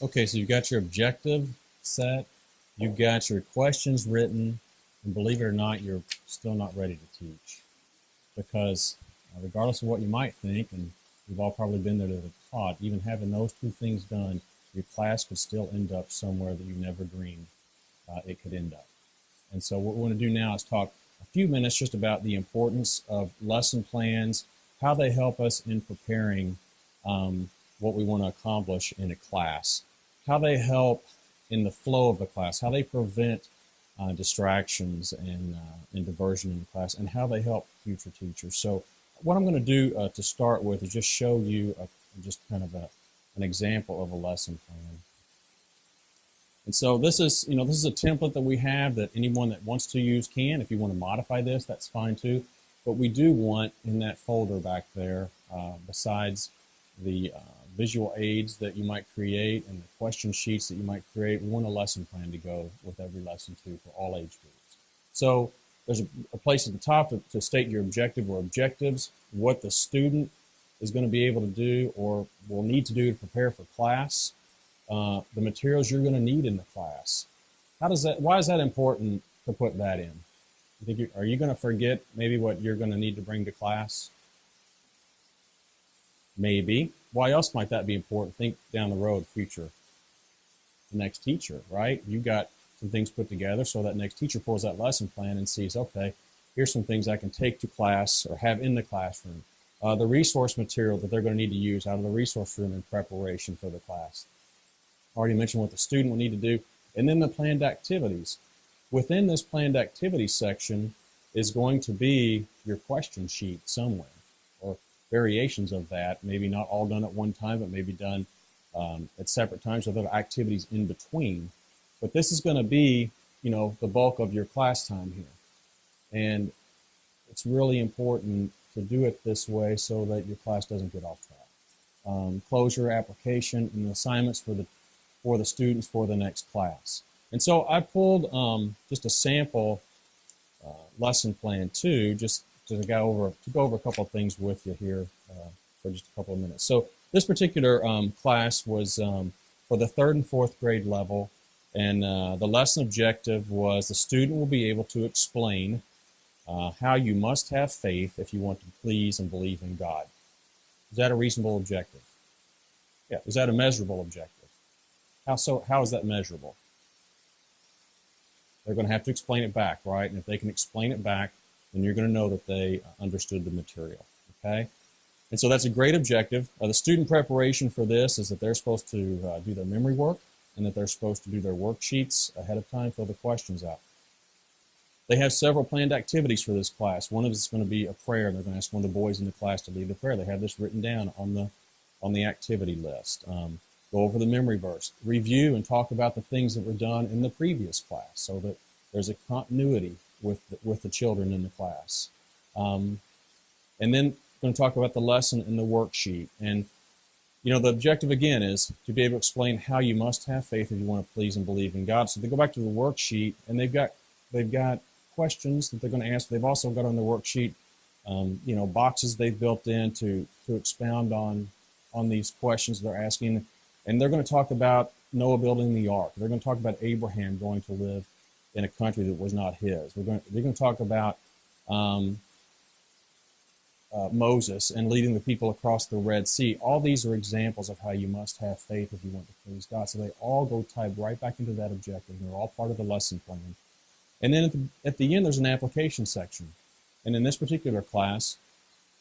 Okay, so you've got your objective set, you've got your questions written, and believe it or not, you're still not ready to teach. Because regardless of what you might think, and we've all probably been there to the taught, even having those two things done, your class could still end up somewhere that you never dreamed it could end up. And so what we want to do now is talk a few minutes just about the importance of lesson plans, how they help us in preparing what we want to accomplish in a class, how they help in the flow of the class, how they prevent distractions and diversion in the class, and how they help future teachers. So what I'm going to do to start with is just show you just kind of an example of a lesson plan. And so this is a template that we have that anyone that wants to use can. If you want to modify this, that's fine too. But we do want in that folder back there, besides the visual aids that you might create and the question sheets that you might create, we want a lesson plan to go with every lesson too for all age groups. So there's a place at the top to state your objective or objectives, what the student is going to be able to do or will need to do to prepare for class, the materials you're going to need in the class. Why is that important to put that in? Are you going to forget maybe what you're going to need to bring to class? Maybe. Why else might that be important? Think down the road, future. The next teacher, right? You got some things put together so that next teacher pulls that lesson plan and sees, okay, here's some things I can take to class or have in the classroom. The resource material that they're going to need to use out of the resource room in preparation for the class. I already mentioned what the student will need to do. And then the planned activities. Within this planned activities section is going to be your question sheet somewhere, or variations of that, maybe not all done at one time, but maybe done at separate times with other activities in between. But this is going to be, the bulk of your class time here. And it's really important to do it this way so that your class doesn't get off track. Closure, application, and assignments for the students for the next class. And so I pulled just a sample lesson plan too, just to go over a couple of things with you here for just a couple of minutes. So this particular class was for the 3rd and 4th grade level, and the lesson objective was the student will be able to explain how you must have faith if you want to please and believe in God. Is that a reasonable objective? Yeah. Is that a measurable objective? How is that measurable? They're going to have to explain it back, right? And if they can explain it back, then you're going to know that they understood the material, okay? And so that's a great objective. The student preparation for this is that they're supposed to do their memory work and that they're supposed to do their worksheets ahead of time, fill the questions out. They have several planned activities for this class. One of them is going to be a prayer. They're going to ask one of the boys in the class to lead the prayer. They have this written down on the activity list. Go over the memory verse, review and talk about the things that were done in the previous class so that there's a continuity with the children in the class. And then going to talk about the lesson in the worksheet. And, the objective again is to be able to explain how you must have faith if you want to please and believe in God. So they go back to the worksheet and they've got questions that they're going to ask. They've also got on the worksheet, boxes they've built in to expound on these questions they're asking. And they're going to talk about Noah building the ark. They're going to talk about Abraham going to live in a country that was not his. They're going to talk about Moses and leading the people across the Red Sea. All these are examples of how you must have faith if you want to please God. So they all go tied right back into that objective. They're all part of the lesson plan. And then at the end, there's an application section. And in this particular class,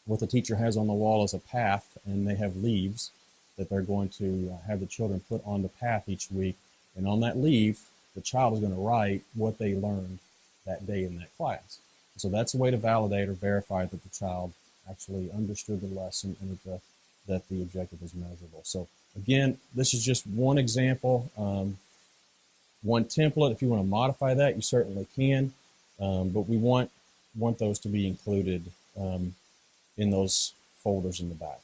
what the teacher has on the wall is a path, and they have leaves that they're going to have the children put on the path each week. And on that leaf, the child is going to write what they learned that day in that class. So that's a way to validate or verify that the child actually understood the lesson and that the objective is measurable. So again, this is just one example, one template. If you want to modify that, you certainly can, but we want those to be included in those folders in the back.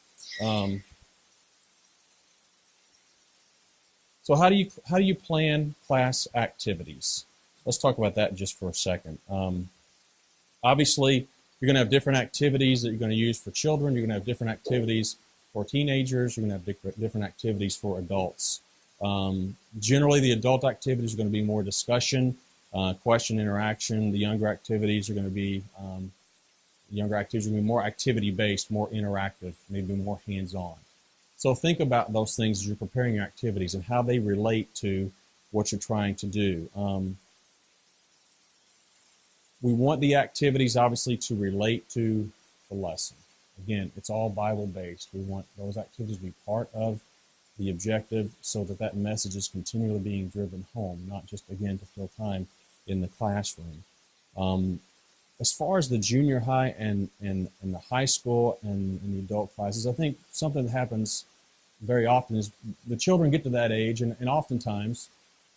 So how do you plan class activities? Let's talk about that just for a second. Obviously, you're going to have different activities that you're going to use for children. You're going to have different activities for teenagers. You're going to have different activities for adults. Generally, the adult activities are going to be more discussion, question interaction. The younger activities are going to be more activity-based, more interactive, maybe more hands-on. So think about those things as you're preparing your activities and how they relate to what you're trying to do. We want the activities, obviously, to relate to the lesson. Again, it's all Bible-based. We want those activities to be part of the objective so that that message is continually being driven home, not just, again, to fill time in the classroom. As far as the junior high and the high school and the adult classes, I think something that happens very often is the children get to that age, and oftentimes,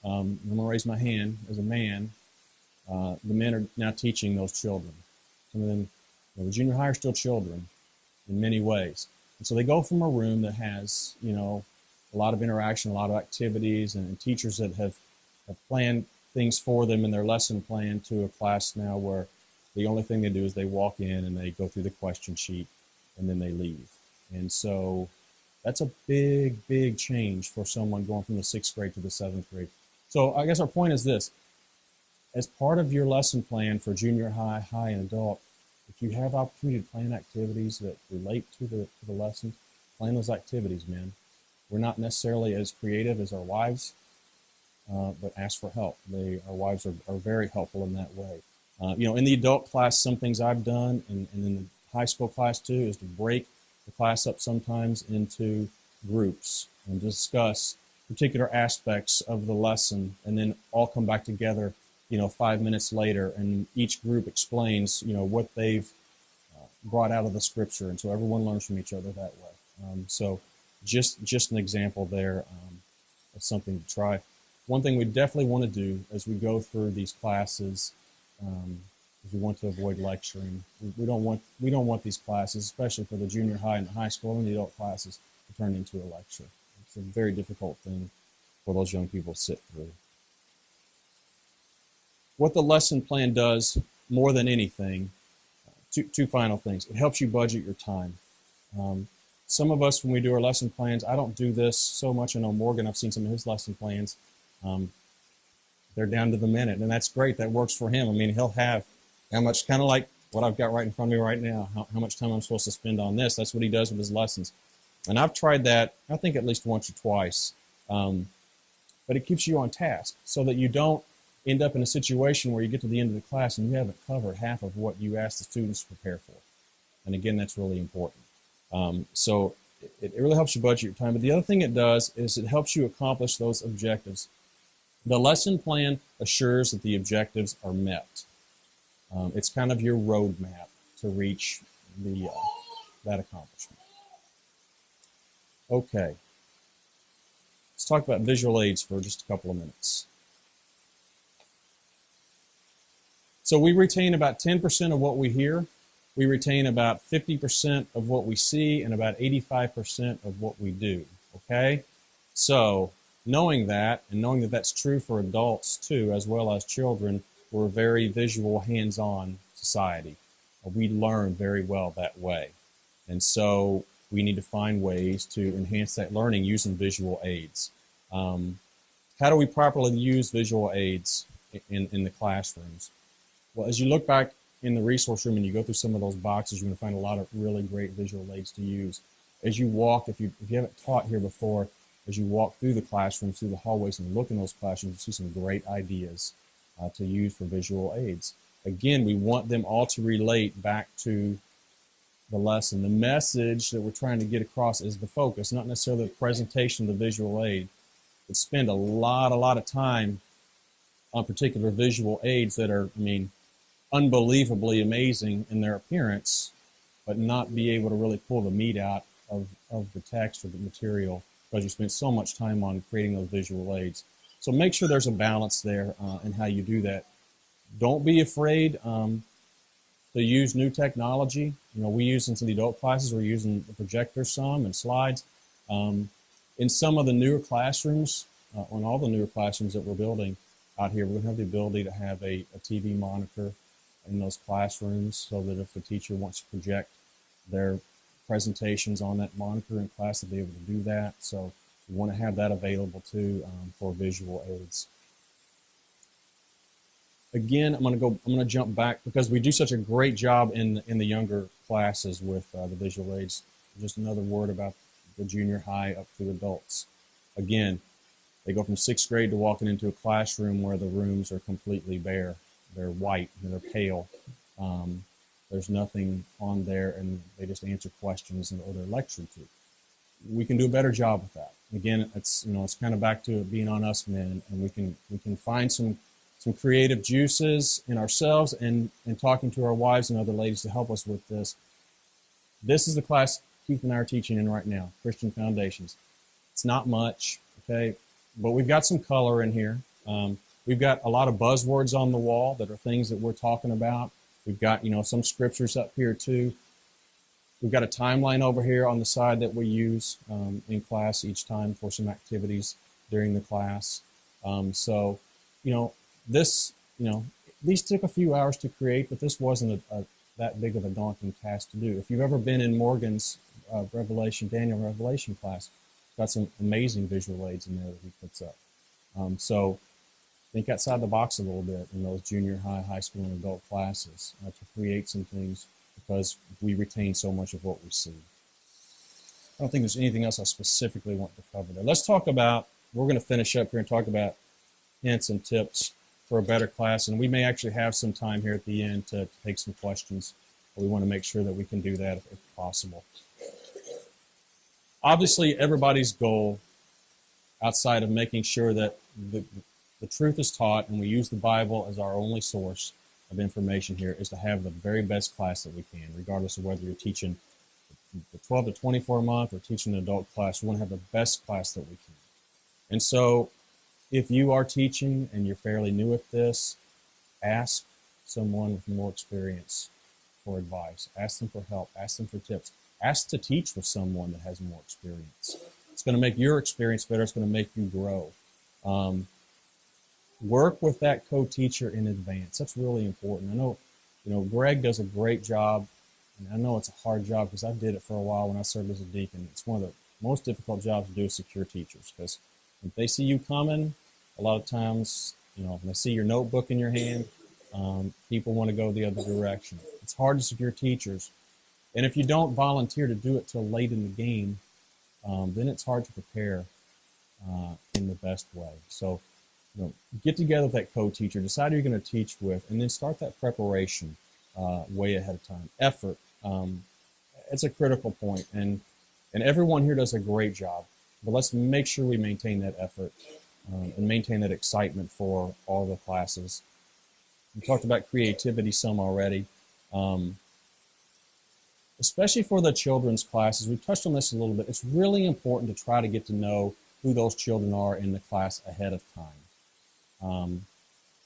I'm going to raise my hand as a man, the men are now teaching those children. Some of them, the junior high are still children in many ways. And so they go from a room that has, a lot of interaction, a lot of activities, and teachers that have planned things for them in their lesson plan to a class now where the only thing they do is they walk in and they go through the question sheet and then they leave. And so that's a big, big change for someone going from the 6th grade to the 7th grade. So I guess our point is this. As part of your lesson plan for junior high, high, and adult, if you have opportunity to plan activities that relate to the lessons, plan those activities, man. We're not necessarily as creative as our wives, but ask for help. Our wives are very helpful in that way. In the adult class, some things I've done, and in the high school class too, is to break the class up sometimes into groups and discuss particular aspects of the lesson, and then all come back together 5 minutes later, and each group explains, what they've brought out of the scripture, and so everyone learns from each other that way. So just an example there of something to try. One thing we definitely want to do as we go through these classes is we want to avoid lecturing. We don't want these classes, especially for the junior high and the high school and the adult classes, to turn into a lecture. It's a very difficult thing for those young people to sit through. What the lesson plan does more than anything, two final things. It helps you budget your time. Some of us, when we do our lesson plans, I don't do this so much. I know Morgan, I've seen some of his lesson plans. They're down to the minute, and that's great. That works for him. I mean, he'll have how much, kind of like what I've got right in front of me right now, how much time I'm supposed to spend on this. That's what he does with his lessons. And I've tried that, I think, at least once or twice. But it keeps you on task so that you don't end up in a situation where you get to the end of the class and you haven't covered half of what you asked the students to prepare for. And again, that's really important. So it really helps you budget your time. But the other thing it does is it helps you accomplish those objectives. The lesson plan assures that the objectives are met. It's kind of your roadmap to reach that accomplishment. Okay. Let's talk about visual aids for just a couple of minutes. So we retain about 10% of what we hear. We retain about 50% of what we see and about 85% of what we do, okay? So knowing that, and knowing that that's true for adults too, as well as children, we're a very visual, hands-on society. We learn very well that way. And so we need to find ways to enhance that learning using visual aids. How do we properly use visual aids in the classrooms? Well, as you look back in the resource room and you go through some of those boxes, you're going to find a lot of really great visual aids to use. As you walk, if you haven't taught here before, as you walk through the classrooms, through the hallways, and look in those classrooms, you see some great ideas to use for visual aids. Again, we want them all to relate back to the lesson. The message that we're trying to get across is the focus, not necessarily the presentation of the visual aid. But spend a lot of time on particular visual aids that are, unbelievably amazing in their appearance, but not be able to really pull the meat out of the text or the material because you spent so much time on creating those visual aids. So make sure there's a balance there in how you do that. Don't be afraid to use new technology. We use into the adult classes, we're using the projector some and slides. In some of the newer classrooms, on all the newer classrooms that we're building out here, we're going to have the ability to have a TV monitor in those classrooms so that if the teacher wants to project their presentations on that monitor in class, they'll be able to do that. So We want to have that available too for visual aids. Again, I'm going to jump back because we do such a great job in the younger classes with the visual aids. Just another word about the junior high up through adults. Again, they go from 6th grade to walking into a classroom where the rooms are completely bare. They're white and they're pale. There's nothing on there, and they just answer questions or they're lectured to. We can do a better job with that. Again, it's kind of back to it being on us men, and we can find some creative juices in ourselves and talking to our wives and other ladies to help us with this. This is the class Keith and I are teaching in right now, Christian Foundations. It's not much, okay, but we've got some color in here. We've got a lot of buzzwords on the wall that are things that we're talking about. We've got, some scriptures up here too. We've got a timeline over here on the side that we use in class each time for some activities during the class. These took a few hours to create, but this wasn't that big of a daunting task to do. If you've ever been in Morgan's Daniel Revelation class, got some amazing visual aids in there that he puts up. So think outside the box a little bit in those junior high, high school, and adult classes to create some things because we retain so much of what we see. I don't think there's anything else I specifically want to cover there. We're going to finish up here and talk about hints and tips for a better class, and we may actually have some time here at the end to take some questions. We want to make sure that we can do that if possible. Obviously, everybody's goal, outside of making sure that the truth is taught and we use the Bible as our only source of information here, is to have the very best class that we can, regardless of whether you're teaching the 12 to 24 month or teaching an adult class. We want to have the best class that we can. And so if you are teaching and you're fairly new at this, ask someone with more experience for advice. Ask them for help. Ask them for tips. Ask to teach with someone that has more experience. It's going to make your experience better. It's going to make you grow. Work with that co-teacher in advance. That's really important. I know, Greg does a great job, and I know it's a hard job because I did it for a while when I served as a deacon. It's one of the most difficult jobs to do is secure teachers, because if they see you coming, a lot of times, when they see your notebook in your hand, people want to go the other direction. It's hard to secure teachers. And if you don't volunteer to do it till late in the game, then it's hard to prepare in the best way. So, get together with that co-teacher, decide who you're going to teach with, and then start that preparation way ahead of time. Effort, it's a critical point, and everyone here does a great job. But let's make sure we maintain that effort and maintain that excitement for all the classes. We talked about creativity some already. Especially for the children's classes, we've touched on this a little bit. It's really important to try to get to know who those children are in the class ahead of time.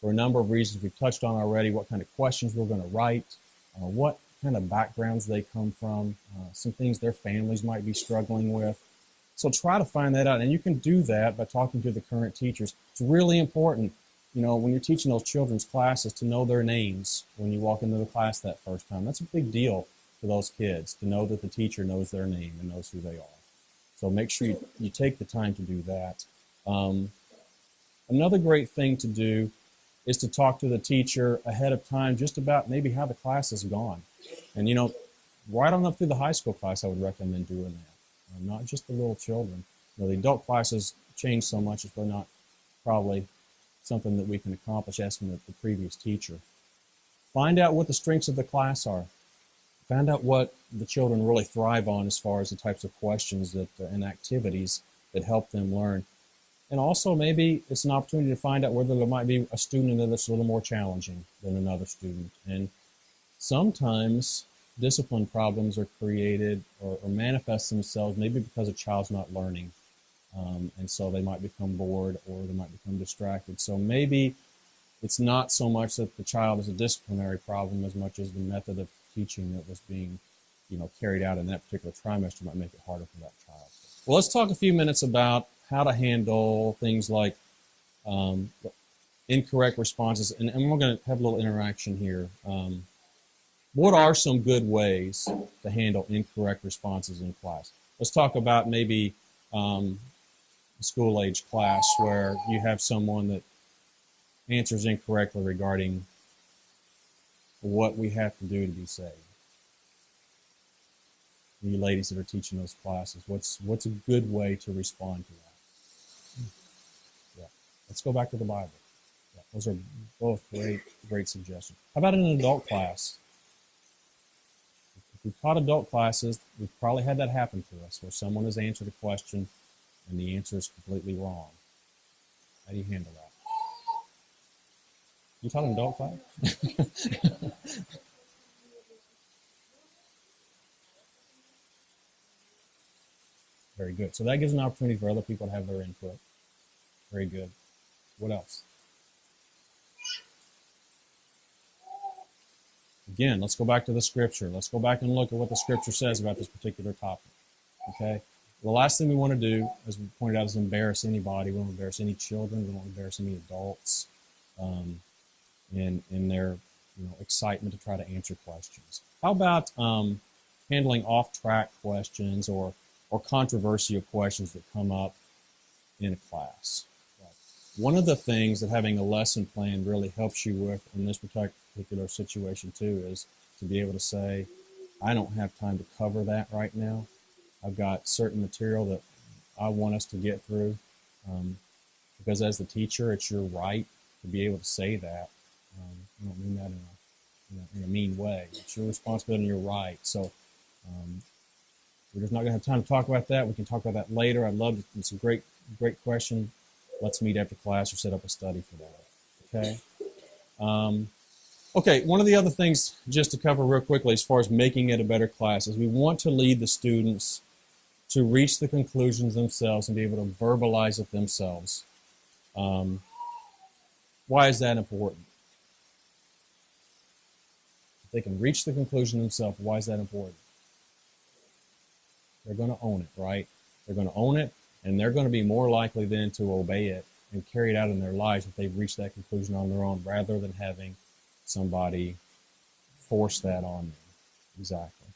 For a number of reasons we've touched on already, what kind of questions we're going to write, what kind of backgrounds they come from, some things their families might be struggling with. So try to find that out, and you can do that by talking to the current teachers. It's really important, when you're teaching those children's classes, to know their names when you walk into the class that first time. That's a big deal for those kids, to know that the teacher knows their name and knows who they are. So make sure you take the time to do that. Another great thing to do is to talk to the teacher ahead of time just about maybe how the class has gone. And, right on up through the high school class, I would recommend doing that. Not just the little children. The adult classes change so much, it's not probably something that we can accomplish asking the previous teacher. Find out what the strengths of the class are. Find out what the children really thrive on as far as the types of questions and activities that help them learn. And also maybe it's an opportunity to find out whether there might be a student in there that's a little more challenging than another student. And sometimes discipline problems are created or manifest themselves maybe because a child's not learning. And so they might become bored or they might become distracted. So maybe it's not so much that the child is a disciplinary problem as much as the method of teaching that was being carried out in that particular trimester might make it harder for that child. Well, let's talk a few minutes about how to handle things like incorrect responses. And we're going to have a little interaction here. What are some good ways to handle incorrect responses in class? Let's talk about maybe school age class where you have someone that answers incorrectly regarding what we have to do to be saved. You ladies that are teaching those classes, what's a good way to respond to that? Yeah. Let's go back to the Bible. Yeah. Those are both great suggestions. How about in an adult class? If we've taught adult classes, we've probably had that happen to us, where someone has answered a question and the answer is completely wrong. How do you handle that? You taught an adult class? Very good. So that gives an opportunity for other people to have their input. Very good. What else? Again, let's go back to the scripture. Let's go back and look at what the scripture says about this particular topic. Okay? The last thing we want to do, as we pointed out, is embarrass anybody. We don't embarrass any children. We don't embarrass any adults in their excitement to try to answer questions. How about handling off-track questions or controversial questions that come up in a class? One of the things that having a lesson plan really helps you with in this particular situation too is to be able to say, I don't have time to cover that right now. I've got certain material that I want us to get through. Because as the teacher, it's your right to be able to say that. I don't mean that in a mean way. It's your responsibility and your right. So we're just not going to have time to talk about that. We can talk about that later. I'd love to. It's a great question. Let's meet after class or set up a study for that. Okay. Okay, one of the other things just to cover real quickly as far as making it a better class is we want to lead the students to reach the conclusions themselves and be able to verbalize it themselves. Why is that important? If they can reach the conclusion themselves, why is that important? They're going to own it, right? They're going to own it, and they're going to be more likely then to obey it and carry it out in their lives if they've reached that conclusion on their own rather than having somebody force that on them. Exactly.